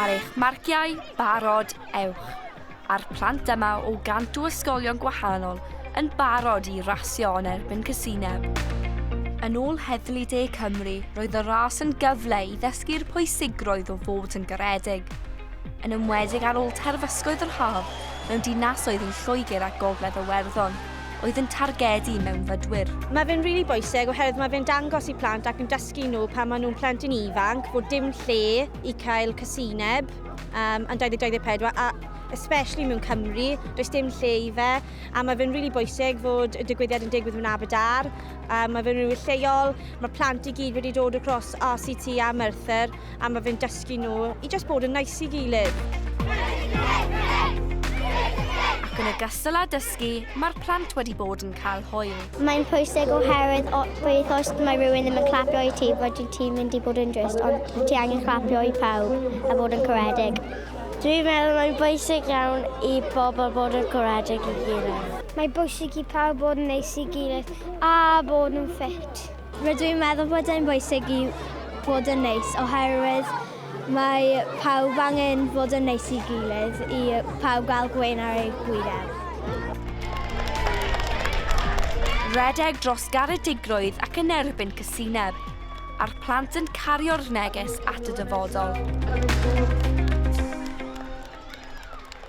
Ar eich marciau, barod, ewch. A'r plant yma o 100 o ysgolion gwahanol yn barod I rasio yn erbyn casineb. Yn ôl Heddlu De Cymru, roedd y ras yn gyfle I ddysgu'r pwysigrwydd o fod yn garedig. Yn ymwedig ar ôl terfysgoedd yr haf, mewn dinasoedd yn Lloegr ac Gogledd Iwerddon, oedd yn targedu mewnfydwyr. Mae fe'n rili bwysig oherwydd mae fe'n dangos I plant ac yn dysgu nhw pan maen nhw'n plentyn ifanc fod dim lle I cael casineb yn 2024 a especially mewn Cymru, does dim lle I fe a mae fe'n rili bwysig fod y digwyddiad yn digwydd mewn Aberdâr. Mae fe'n rili lleol, mae'r plant I gyd wedi dod across RCT a Merthyr a mae fe'n dysgu nhw I just bod yn neis I gilydd. Ac yn ogystal â dysgu, mae'r plant wedi bod yn cael hwyl. Mae'n pwysig oherwydd beth os mae rhywun ddim yn clapio I ti, bod ti'n mynd I bod yn drist, ond ti angen clapio I pawb a bod yn caredig. Dwi'n meddwl mae'n bwysig iawn I bobl bod yn caredig I gilydd. Mae'n bwysig I pawb bod yn neis I gilydd a bod yn ffit. Rydw i'n meddwl bod e'n bwysig I bod yn neis oherwydd mae pawb angen fod yn neis I gilydd I pawb gael gwein ar ei gwyneb. Redeg dros garedigrwydd ac yn erbyn casineb. A'r plant yn cario'r neges at y dyfodol.